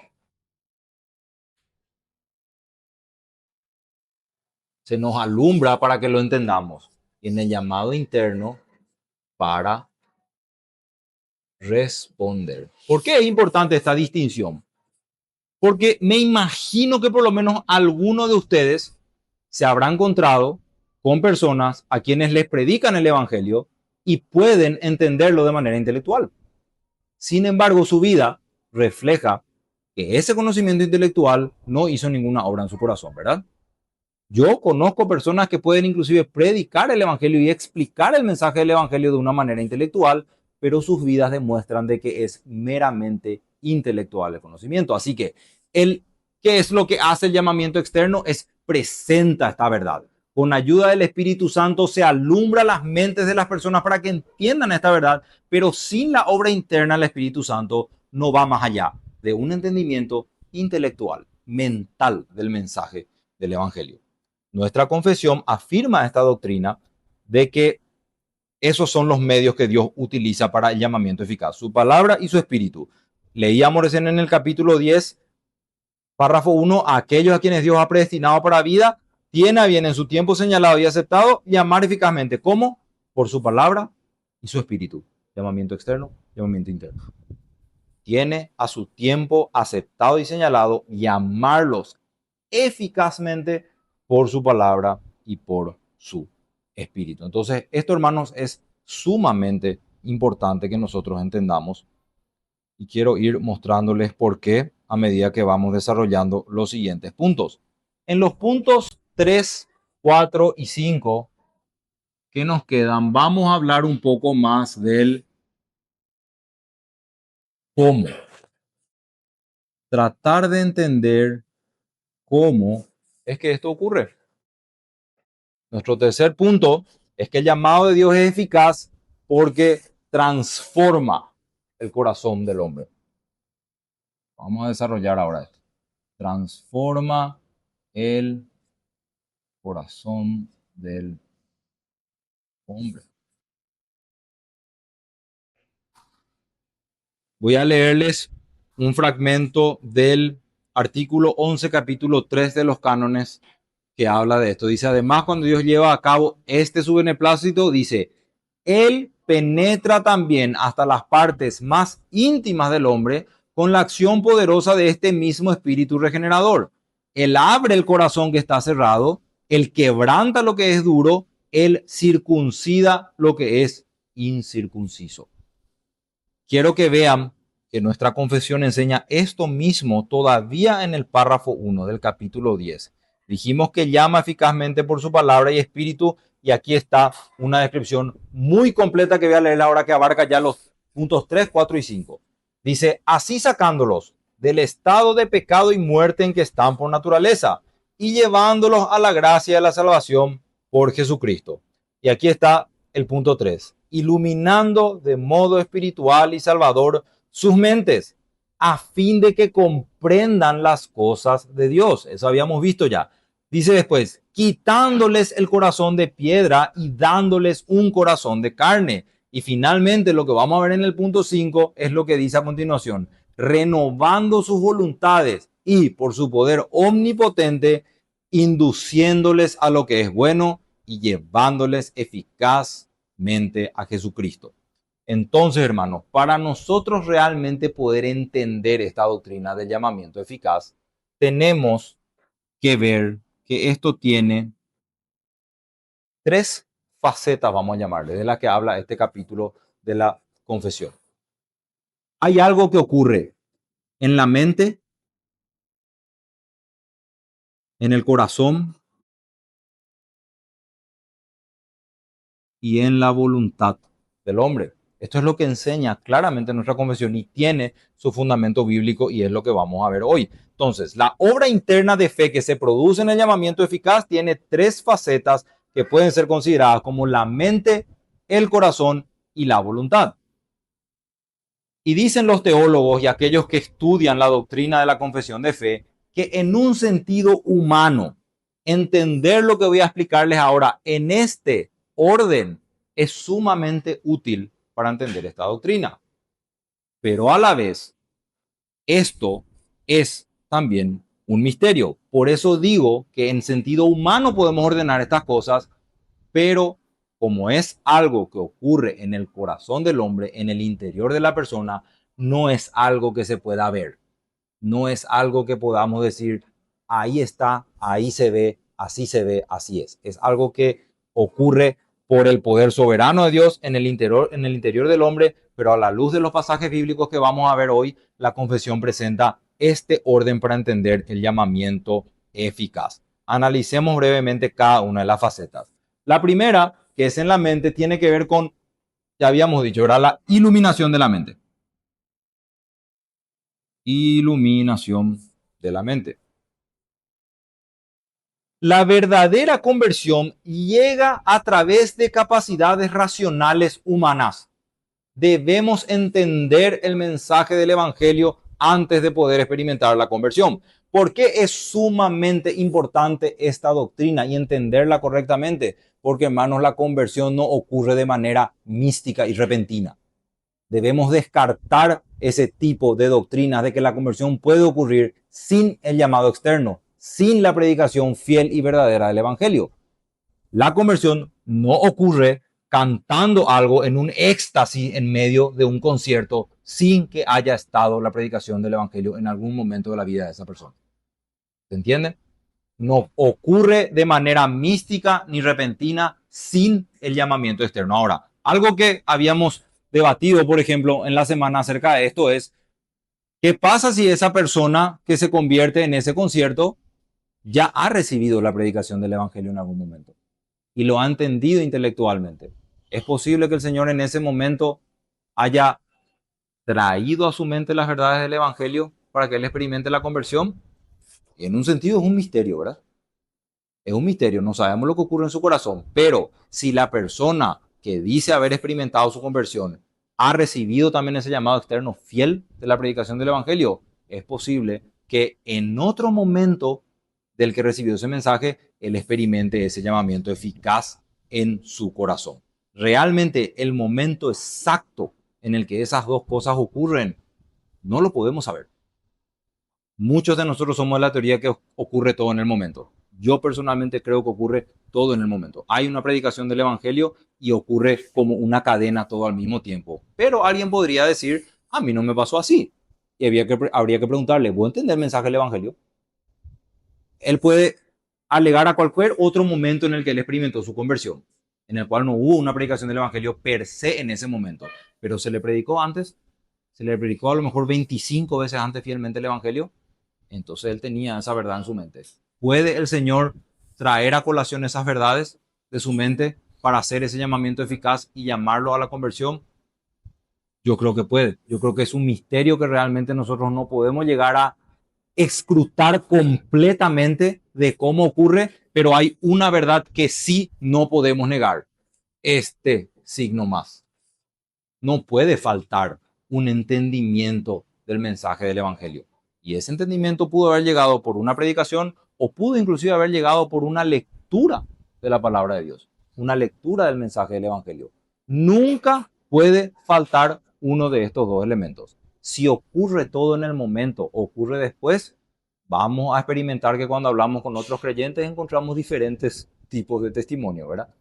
se nos alumbra para que lo entendamos, y en el llamado interno para responder. ¿Por qué es importante esta distinción? Porque me imagino que por lo menos alguno de ustedes se habrá encontrado con personas a quienes les predican el evangelio y pueden entenderlo de manera intelectual. Sin embargo, su vida refleja que ese conocimiento intelectual no hizo ninguna obra en su corazón, ¿verdad? Yo conozco personas que pueden inclusive predicar el evangelio y explicar el mensaje del evangelio de una manera intelectual, pero sus vidas demuestran de que es meramente intelectual el conocimiento. Así que, ¿qué es lo que hace el llamamiento externo? Es presenta esta verdad. Con ayuda del Espíritu Santo se alumbra las mentes de las personas para que entiendan esta verdad, pero sin la obra interna del Espíritu Santo no va más allá de un entendimiento intelectual, mental del mensaje del evangelio. Nuestra confesión afirma esta doctrina de que esos son los medios que Dios utiliza para el llamamiento eficaz, su palabra y su espíritu. Leíamos recién en el capítulo 10, párrafo 1, a aquellos a quienes Dios ha predestinado para vida, tiene a bien en su tiempo señalado y aceptado llamar eficazmente. ¿Cómo? Por su palabra y su espíritu. Llamamiento externo, llamamiento interno. Tiene a su tiempo aceptado y señalado llamarlos eficazmente por su palabra y por su espíritu. Entonces, esto, hermanos, es sumamente importante que nosotros entendamos y quiero ir mostrándoles por qué a medida que vamos desarrollando los siguientes puntos. En los puntos 3, 4 y 5 que nos quedan, vamos a hablar un poco más del cómo. Tratar de entender cómo es que esto ocurre. Nuestro tercer punto es que el llamado de Dios es eficaz porque transforma el corazón del hombre. Vamos a desarrollar ahora esto. Transforma el corazón del hombre. Voy a leerles un fragmento del artículo 11, capítulo 3 de los cánones que habla de esto. Dice, además, cuando Dios lleva a cabo su beneplácito, dice, Él penetra también hasta las partes más íntimas del hombre con la acción poderosa de este mismo espíritu regenerador. Él abre el corazón que está cerrado, Él quebranta lo que es duro, Él circuncida lo que es incircunciso. Quiero que vean que nuestra confesión enseña esto mismo todavía en el párrafo 1 del capítulo 10. Dijimos que llama eficazmente por su palabra y espíritu, y aquí está una descripción muy completa que voy a leer ahora, que abarca ya los puntos 3, 4 y 5. Dice, así sacándolos del estado de pecado y muerte en que están por naturaleza y llevándolos a la gracia de la salvación por Jesucristo. Y aquí está el punto 3. Iluminando de modo espiritual y salvador sus mentes, a fin de que comprendan las cosas de Dios. Eso habíamos visto ya. Dice después, quitándoles el corazón de piedra y dándoles un corazón de carne. Y finalmente lo que vamos a ver en el punto 5 es lo que dice a continuación, renovando sus voluntades y por su poder omnipotente, induciéndoles a lo que es bueno y llevándoles eficazmente a Jesucristo. Entonces, hermanos, para nosotros realmente poder entender esta doctrina del llamamiento eficaz, tenemos que ver que esto tiene tres facetas, vamos a llamarle, de las que habla este capítulo de la confesión. Hay algo que ocurre en la mente, en el corazón y en la voluntad del hombre. Esto es lo que enseña claramente nuestra confesión y tiene su fundamento bíblico, y es lo que vamos a ver hoy. Entonces, la obra interna de fe que se produce en el llamamiento eficaz tiene tres facetas que pueden ser consideradas como la mente, el corazón y la voluntad. Y dicen los teólogos y aquellos que estudian la doctrina de la confesión de fe que en un sentido humano, entender lo que voy a explicarles ahora en este orden es sumamente útil para entender esta doctrina. Pero a la vez, esto es también un misterio. Por eso digo que en sentido humano podemos ordenar estas cosas, pero como es algo que ocurre en el corazón del hombre, en el interior de la persona, no es algo que se pueda ver. No es algo que podamos decir, ahí está, ahí se ve, así es. Es algo que ocurre por el poder soberano de Dios en el interior del hombre, pero a la luz de los pasajes bíblicos que vamos a ver hoy, la confesión presenta este orden para entender el llamamiento eficaz. Analicemos brevemente cada una de las facetas. La primera, que es en la mente, tiene que ver con, ya habíamos dicho, era la iluminación de la mente. Iluminación de la mente. La verdadera conversión llega a través de capacidades racionales humanas. Debemos entender el mensaje del Evangelio antes de poder experimentar la conversión. ¿Por qué es sumamente importante esta doctrina y entenderla correctamente? Porque, hermanos, la conversión no ocurre de manera mística y repentina. Debemos descartar ese tipo de doctrinas de que la conversión puede ocurrir sin el llamado externo, sin la predicación fiel y verdadera del Evangelio. La conversión no ocurre cantando algo en un éxtasis en medio de un concierto sin que haya estado la predicación del Evangelio en algún momento de la vida de esa persona. ¿Se entiende? No ocurre de manera mística ni repentina sin el llamamiento externo. Ahora, algo que habíamos debatido, por ejemplo, en la semana acerca de esto es, ¿qué pasa si esa persona que se convierte en ese concierto ya ha recibido la predicación del Evangelio en algún momento y lo ha entendido intelectualmente? ¿Es posible que el Señor en ese momento haya traído a su mente las verdades del Evangelio para que él experimente la conversión? En un sentido es un misterio, ¿verdad? Es un misterio, no sabemos lo que ocurre en su corazón, pero si la persona que dice haber experimentado su conversión ha recibido también ese llamado externo fiel de la predicación del Evangelio, es posible que en otro momento del que recibió ese mensaje, él experimente ese llamamiento eficaz en su corazón. Realmente el momento exacto en el que esas dos cosas ocurren, no lo podemos saber. Muchos de nosotros somos de la teoría que ocurre todo en el momento. Yo personalmente creo que ocurre todo en el momento. Hay una predicación del Evangelio y ocurre como una cadena todo al mismo tiempo. Pero alguien podría decir, a mí no me pasó así. Y habría que preguntarle, ¿vos entendés el mensaje del Evangelio? Él puede alegar a cualquier otro momento en el que él experimentó su conversión, en el cual no hubo una predicación del Evangelio per se en ese momento, pero se le predicó antes, se le predicó a lo mejor 25 veces antes fielmente el Evangelio. Entonces él tenía esa verdad en su mente. ¿Puede el Señor traer a colación esas verdades de su mente para hacer ese llamamiento eficaz y llamarlo a la conversión? Yo creo que puede. Yo creo que es un misterio que realmente nosotros no podemos llegar a escrutar completamente de cómo ocurre, pero hay una verdad que sí no podemos negar. Este signo más. No puede faltar un entendimiento del mensaje del Evangelio. Y ese entendimiento pudo haber llegado por una predicación o pudo inclusive haber llegado por una lectura de la palabra de Dios, una lectura del mensaje del Evangelio. Nunca puede faltar uno de estos dos elementos. Si ocurre todo en el momento o ocurre después, vamos a experimentar que cuando hablamos con otros creyentes encontramos diferentes tipos de testimonio, ¿verdad?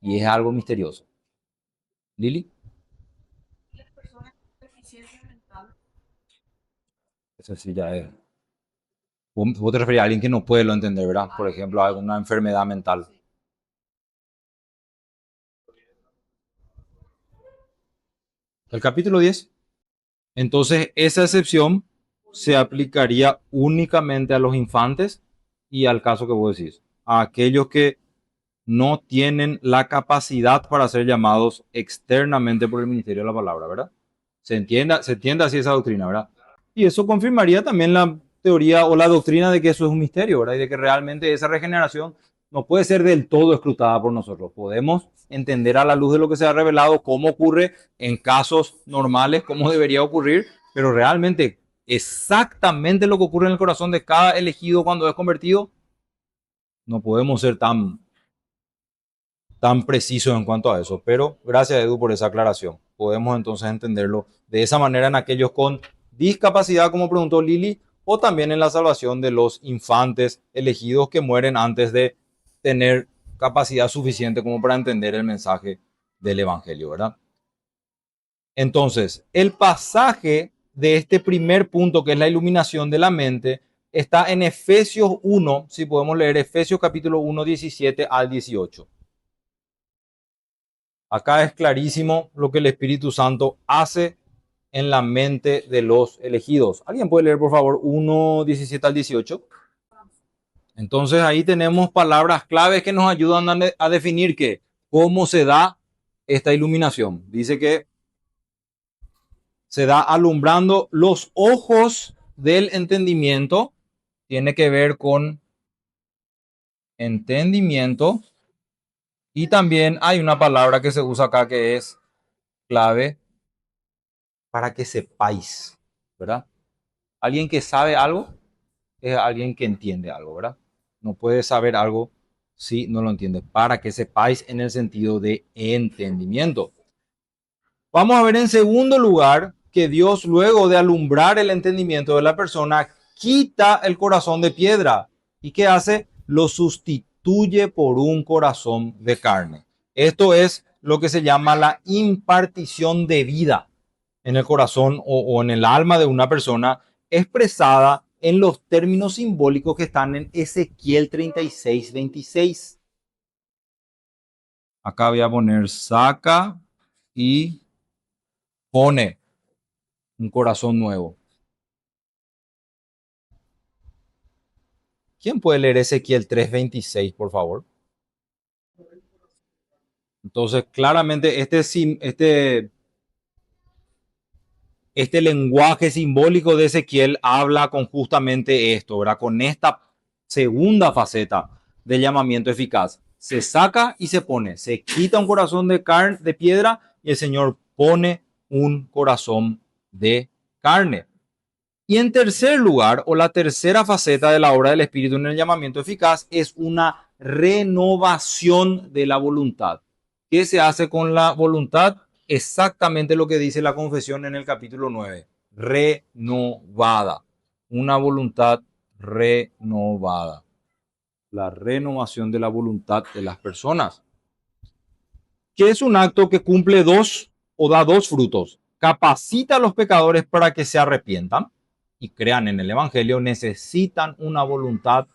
Y es algo misterioso. Lili. Eso sí ya es. Vos te referís a alguien que no puede lo entender, ¿verdad? Por ejemplo, alguna enfermedad mental. El capítulo 10. Entonces, esa excepción se aplicaría únicamente a los infantes y al caso que vos decís, a aquellos que no tienen la capacidad para ser llamados externamente por el ministerio de la palabra, ¿verdad? Se entiende así esa doctrina, ¿verdad? Y eso confirmaría también la teoría o la doctrina de que eso es un misterio, ¿verdad? Y de que realmente esa regeneración no puede ser del todo escrutada por nosotros. Podemos entender a la luz de lo que se ha revelado cómo ocurre en casos normales, cómo debería ocurrir, pero realmente exactamente lo que ocurre en el corazón de cada elegido cuando es convertido, no podemos ser tan precisos en cuanto a eso. Pero gracias, Edu, por esa aclaración. Podemos entonces entenderlo de esa manera en aquellos con discapacidad, como preguntó Lili, o también en la salvación de los infantes elegidos que mueren antes de tener capacidad suficiente como para entender el mensaje del Evangelio, ¿verdad? Entonces, el pasaje de este primer punto, que es la iluminación de la mente, está en Efesios 1, si podemos leer Efesios capítulo 1, 17 al 18. Acá es clarísimo lo que el Espíritu Santo hace en la mente de los elegidos. ¿Alguien puede leer, por favor, 1, 17 al 18? Entonces ahí tenemos palabras claves que nos ayudan a definir cómo se da esta iluminación. Dice que se da alumbrando los ojos del entendimiento. Tiene que ver con entendimiento. Y también hay una palabra que se usa acá que es clave para que sepáis, ¿verdad? Alguien que sabe algo es alguien que entiende algo, ¿verdad? No puede saber algo si no lo entiende. Para que sepáis en el sentido de entendimiento. Vamos a ver en segundo lugar que Dios, luego de alumbrar el entendimiento de la persona, quita el corazón de piedra. ¿Y qué hace? Lo sustituye por un corazón de carne. Esto es lo que se llama la impartición de vida en el corazón o en el alma de una persona, expresada en los términos simbólicos que están en Ezequiel 36, 26. Acá voy a poner saca y pone un corazón nuevo. ¿Quién puede leer Ezequiel 3:26, por favor? Entonces, claramente este lenguaje simbólico de Ezequiel habla con justamente esto, ¿verdad? Con esta segunda faceta del llamamiento eficaz. Se saca y se pone. Se quita un corazón de carne, de piedra, y el Señor pone un corazón de carne. Y en tercer lugar, o la tercera faceta de la obra del Espíritu en el llamamiento eficaz, es una renovación de la voluntad. ¿Qué se hace con la voluntad? Exactamente lo que dice la confesión en el capítulo 9. Renovada. Una voluntad renovada. La renovación de la voluntad de las personas. Que es un acto que cumple dos o da dos frutos. Capacita a los pecadores para que se arrepientan y crean en el Evangelio. Necesitan una voluntad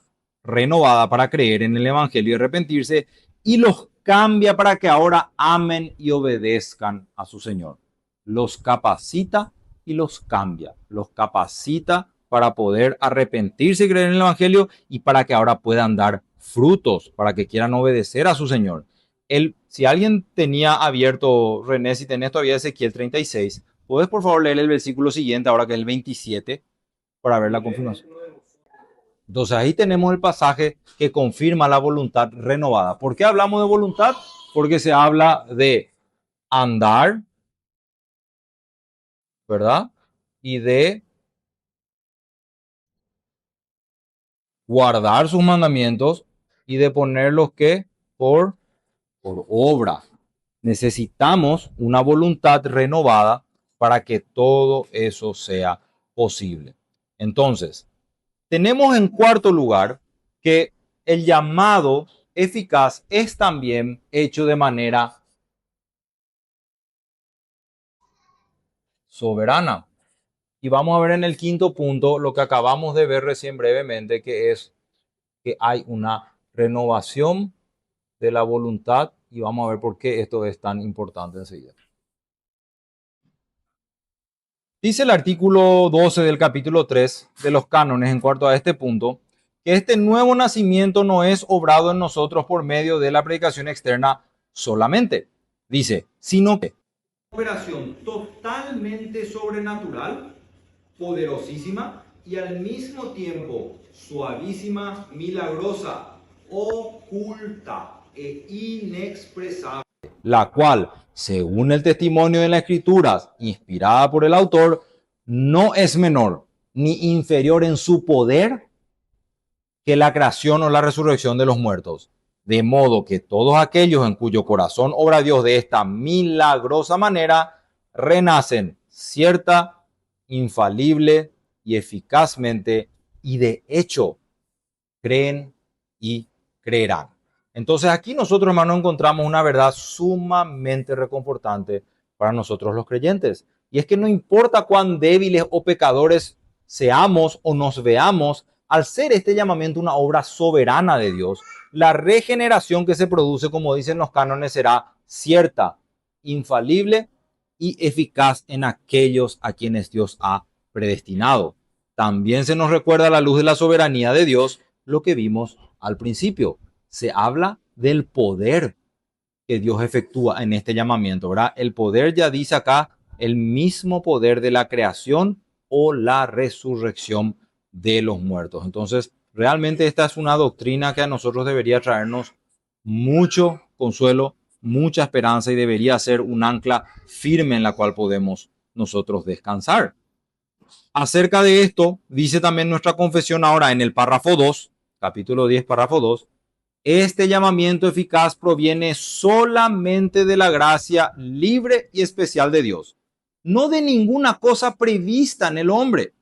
renovada para creer en el Evangelio y arrepentirse, y los cambia para que ahora amen y obedezcan a su Señor. Los capacita y los cambia. Los capacita para poder arrepentirse y creer en el Evangelio, y para que ahora puedan dar frutos, para que quieran obedecer a su Señor. Si alguien tenía abierto, René, si tenés todavía Ezequiel 36, ¿puedes por favor leer el versículo siguiente, ahora que es el 27, para ver la confirmación? Entonces ahí tenemos el pasaje que confirma la voluntad renovada. ¿Por qué hablamos de voluntad? Porque se habla de andar, ¿verdad? Y de guardar sus mandamientos y de ponerlos que por obra. Necesitamos una voluntad renovada para que todo eso sea posible. Entonces, tenemos en cuarto lugar que el llamado eficaz es también hecho de manera soberana. Y vamos a ver en el quinto punto lo que acabamos de ver recién brevemente, que es que hay una renovación de la voluntad, y vamos a ver por qué esto es tan importante enseguida. Dice el artículo 12 del capítulo 3 de los cánones en cuanto a este punto, que este nuevo nacimiento no es obrado en nosotros por medio de la predicación externa solamente. Dice, sino que operación totalmente sobrenatural, poderosísima y al mismo tiempo suavísima, milagrosa, oculta e inexpresable, la cual, según el testimonio de las Escrituras, inspirada por el autor, no es menor ni inferior en su poder que la creación o la resurrección de los muertos. De modo que todos aquellos en cuyo corazón obra Dios de esta milagrosa manera, renacen cierta, infalible y eficazmente, y de hecho creen y creerán. Entonces aquí nosotros, hermanos, encontramos una verdad sumamente reconfortante para nosotros los creyentes. Y es que no importa cuán débiles o pecadores seamos o nos veamos, al ser este llamamiento una obra soberana de Dios, la regeneración que se produce, como dicen los cánones, será cierta, infalible y eficaz en aquellos a quienes Dios ha predestinado. También se nos recuerda a la luz de la soberanía de Dios lo que vimos al principio. Se habla del poder que Dios efectúa en este llamamiento, ¿verdad? El poder, ya dice acá, el mismo poder de la creación o la resurrección de los muertos. Entonces, realmente esta es una doctrina que a nosotros debería traernos mucho consuelo, mucha esperanza y debería ser un ancla firme en la cual podemos nosotros descansar. Acerca de esto, dice también nuestra confesión ahora en el párrafo 2, capítulo 10, párrafo 2, este llamamiento eficaz proviene solamente de la gracia libre y especial de Dios, no de ninguna cosa prevista en el hombre,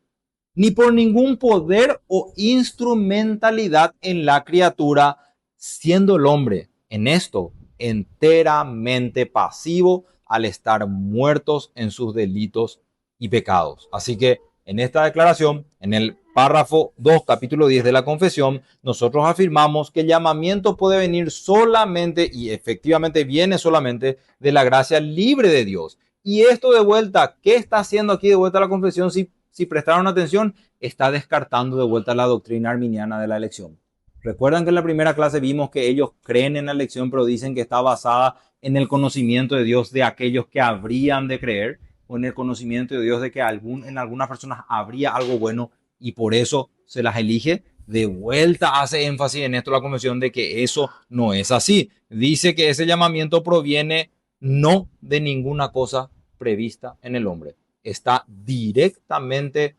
ni por ningún poder o instrumentalidad en la criatura, siendo el hombre en esto enteramente pasivo al estar muertos en sus delitos y pecados. Así que en esta declaración, en el párrafo 2, capítulo 10 de la confesión, nosotros afirmamos que el llamamiento puede venir solamente, y efectivamente viene solamente, de la gracia libre de Dios. Y esto de vuelta, ¿qué está haciendo aquí de vuelta la confesión? Si prestaron atención, está descartando de vuelta la doctrina arminiana de la elección. Recuerdan que en la primera clase vimos que ellos creen en la elección, pero dicen que está basada en el conocimiento de Dios de aquellos que habrían de creer, o en el conocimiento de Dios de que en algunas personas habría algo bueno y por eso se las elige. De vuelta hace énfasis en esto la convención de que eso no es así. Dice que ese llamamiento proviene no de ninguna cosa prevista en el hombre. Está directamente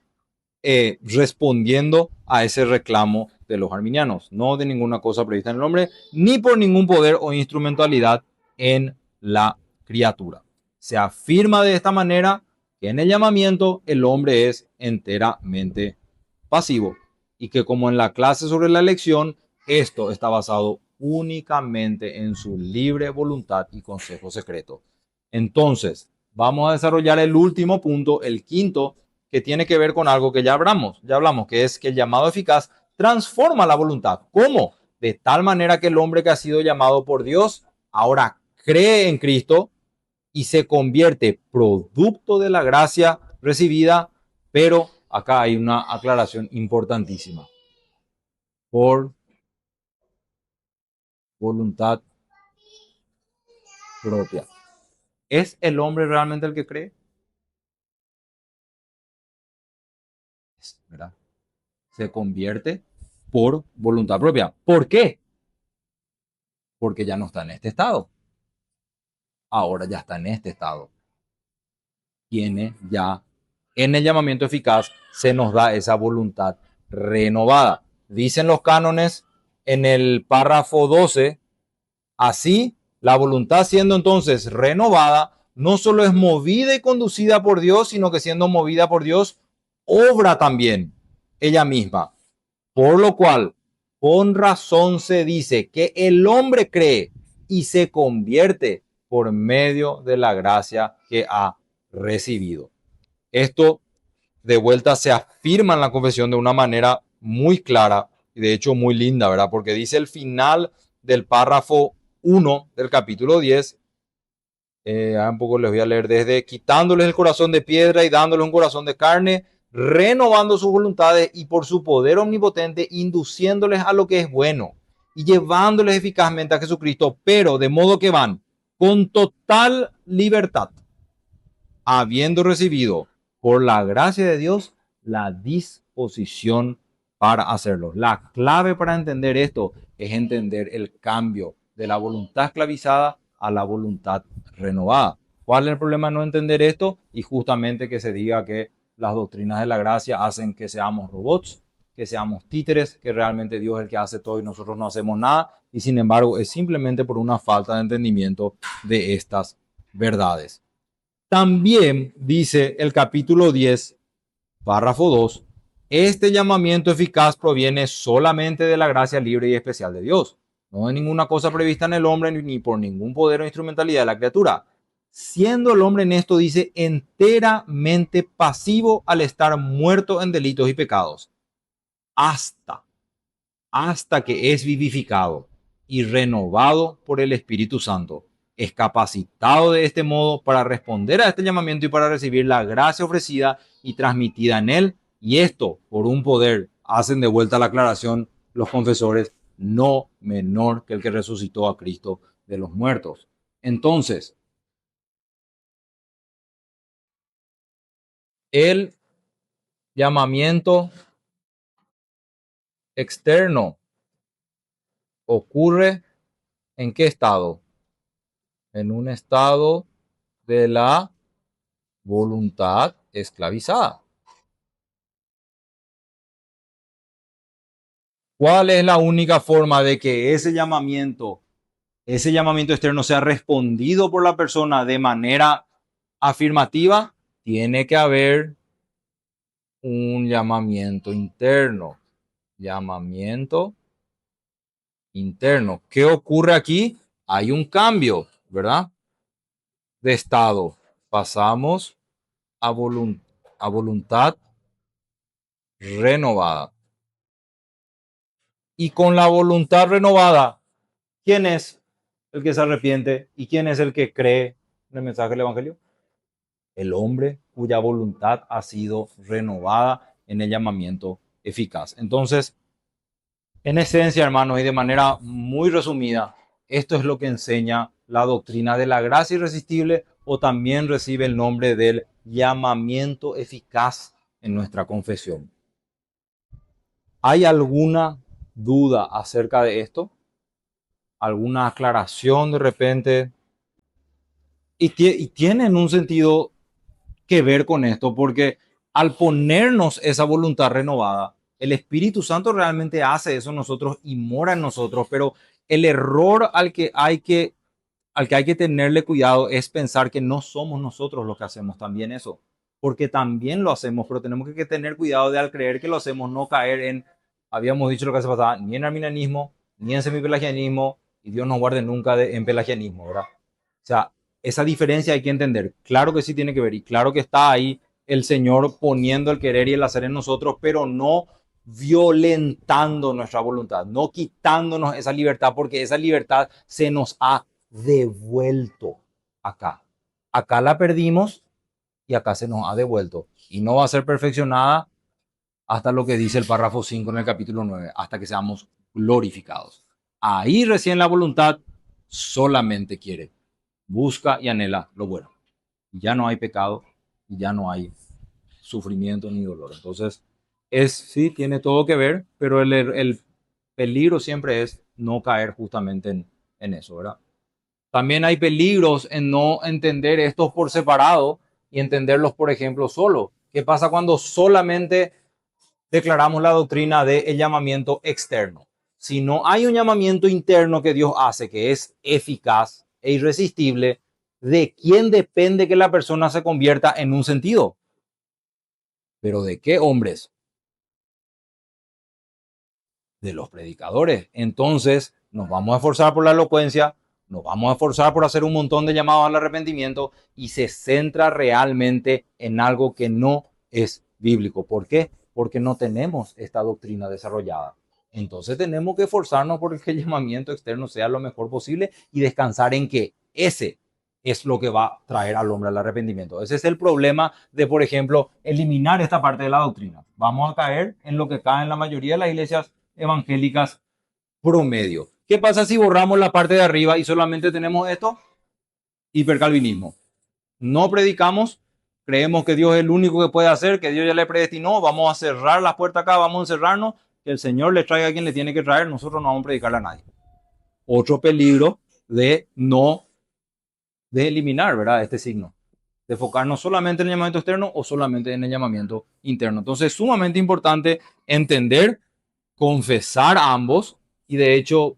respondiendo a ese reclamo de los arminianos, no de ninguna cosa prevista en el hombre, ni por ningún poder o instrumentalidad en la criatura. Se afirma de esta manera que en el llamamiento el hombre es enteramente pasivo y que, como en la clase sobre la elección, esto está basado únicamente en su libre voluntad y consejo secreto. Entonces, vamos a desarrollar el último punto, el quinto, que tiene que ver con algo que ya hablamos, que es que el llamado eficaz transforma la voluntad. ¿Cómo? De tal manera que el hombre que ha sido llamado por Dios ahora cree en Cristo y se convierte producto de la gracia recibida, pero acá hay una aclaración importantísima. Por voluntad propia. ¿Es el hombre realmente el que cree? ¿Verdad? Se convierte por voluntad propia. ¿Por qué? Porque ya no está en este estado. Ahora ya está en este estado. Tiene ya en el llamamiento eficaz se nos da esa voluntad renovada. Dicen los cánones en el párrafo 12, así la voluntad siendo entonces renovada, no solo es movida y conducida por Dios, sino que siendo movida por Dios, obra también ella misma. Por lo cual, con razón se dice que el hombre cree y se convierte por medio de la gracia que ha recibido. Esto de vuelta se afirma en la confesión de una manera muy clara y de hecho muy linda, ¿verdad? Porque dice el final del párrafo 1 del capítulo 10, un poco les voy a leer desde quitándoles el corazón de piedra y dándoles un corazón de carne, renovando sus voluntades y por su poder omnipotente induciéndoles a lo que es bueno y llevándoles eficazmente a Jesucristo, pero de modo que van con total libertad, habiendo recibido por la gracia de Dios la disposición para hacerlo. La clave para entender esto es entender el cambio de la voluntad esclavizada a la voluntad renovada. ¿Cuál es el problema de no entender esto? Y justamente que se diga que las doctrinas de la gracia hacen que seamos robots, que seamos títeres, que realmente Dios es el que hace todo y nosotros no hacemos nada. Y sin embargo es simplemente por una falta de entendimiento de estas verdades. También dice el capítulo 10, párrafo 2, este llamamiento eficaz proviene solamente de la gracia libre y especial de Dios. no de ninguna cosa prevista en el hombre, ni por ningún poder o instrumentalidad de la criatura. Siendo el hombre en esto, dice, enteramente pasivo al estar muerto en delitos y pecados, hasta, hasta que es vivificado y renovado por el Espíritu Santo. Es capacitado de este modo para responder a este llamamiento y para recibir la gracia ofrecida y transmitida en él. Y esto, por un poder, hacen de vuelta la aclaración los confesores, no menor que el que resucitó a Cristo de los muertos. Entonces, el llamamiento externo ocurre ¿en qué estado? En un estado de la voluntad esclavizada. ¿Cuál es la única forma de que ese llamamiento externo sea respondido por la persona de manera afirmativa? Tiene que haber un llamamiento interno. Llamamiento interno. ¿Qué ocurre aquí? Hay un cambio, ¿verdad? De estado. Pasamos a voluntad renovada. Y con la voluntad renovada, ¿quién es el que se arrepiente y quién es el que cree en el mensaje del Evangelio? El hombre cuya voluntad ha sido renovada en el llamamiento eficaz. Entonces, en esencia, hermanos, y de manera muy resumida, esto es lo que enseña la doctrina de la gracia irresistible, o también recibe el nombre del llamamiento eficaz en nuestra confesión. ¿Hay alguna duda acerca de esto? ¿Alguna aclaración de repente? Y tiene en un sentido que ver con esto, porque al ponernos esa voluntad renovada, el Espíritu Santo realmente hace eso en nosotros y mora en nosotros, pero el error al que hay que tenerle cuidado es pensar que no somos nosotros los que hacemos también eso, porque también lo hacemos, pero tenemos que tener cuidado de al creer que lo hacemos no caer en, habíamos dicho lo que hace pasada, ni en arminianismo, ni en semipelagianismo, y Dios nos guarde nunca en pelagianismo, ¿verdad? O sea, esa diferencia hay que entender. Claro que sí tiene que ver y claro que está ahí el Señor poniendo el querer y el hacer en nosotros, pero no violentando nuestra voluntad, no quitándonos esa libertad, porque esa libertad se nos ha devuelto acá. Acá la perdimos y acá se nos ha devuelto. Y no va a ser perfeccionada hasta lo que dice el párrafo 5 en el capítulo 9, hasta que seamos glorificados. Ahí recién la voluntad solamente quiere, busca y anhela lo bueno. Ya no hay pecado y ya no hay sufrimiento ni dolor. Entonces, sí, tiene todo que ver, pero el peligro siempre es no caer justamente en eso, ¿verdad? También hay peligros en no entender estos por separado y entenderlos, por ejemplo, solo. ¿Qué pasa cuando solamente declaramos la doctrina del llamamiento externo? Si no hay un llamamiento interno que Dios hace, que es eficaz e irresistible, ¿de quién depende que la persona se convierta en un sentido? ¿Pero de qué hombres? De los predicadores. Entonces, nos vamos a esforzar por la elocuencia, nos vamos a esforzar por hacer un montón de llamados al arrepentimiento y se centra realmente en algo que no es bíblico. ¿Por qué? Porque no tenemos esta doctrina desarrollada. Entonces tenemos que esforzarnos por que el llamamiento externo sea lo mejor posible y descansar en que ese es lo que va a traer al hombre al arrepentimiento. Ese es el problema de, por ejemplo, eliminar esta parte de la doctrina. Vamos a caer en lo que cae en la mayoría de las iglesias evangélicas promedio. ¿Qué pasa si borramos la parte de arriba y solamente tenemos esto? Hipercalvinismo. No predicamos, creemos que Dios es el único que puede hacer, que Dios ya le predestinó, vamos a cerrar las puertas acá, vamos a encerrarnos, que el Señor le traiga a quien le tiene que traer, nosotros no vamos a predicarle a nadie. Otro peligro de eliminar, ¿verdad? Este signo, de enfocarnos solamente en el llamamiento externo o solamente en el llamamiento interno. Entonces es sumamente importante entender, confesar ambos y de hecho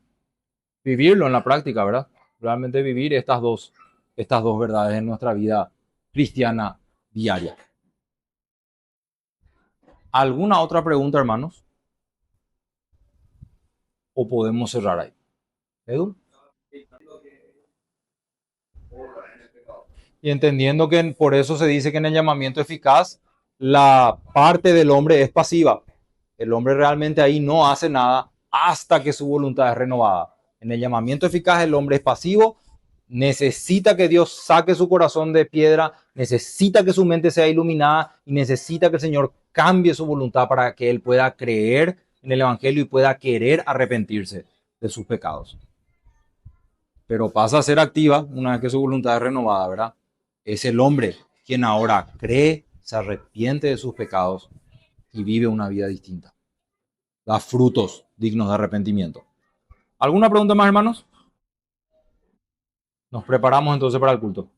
vivirlo en la práctica, ¿verdad? Realmente vivir estas dos verdades en nuestra vida cristiana diaria. ¿Alguna otra pregunta, hermanos? ¿O podemos cerrar ahí? Edu. Y entendiendo que por eso se dice que en el llamamiento eficaz la parte del hombre es pasiva. El hombre realmente ahí no hace nada hasta que su voluntad es renovada. En el llamamiento eficaz el hombre es pasivo, necesita que Dios saque su corazón de piedra, necesita que su mente sea iluminada y necesita que el Señor cambie su voluntad para que él pueda creer en el Evangelio y pueda querer arrepentirse de sus pecados. Pero pasa a ser activa una vez que su voluntad es renovada, ¿verdad? Es el hombre quien ahora cree, se arrepiente de sus pecados y vive una vida distinta. Da frutos dignos de arrepentimiento. ¿Alguna pregunta más, hermanos? Nos preparamos entonces para el culto.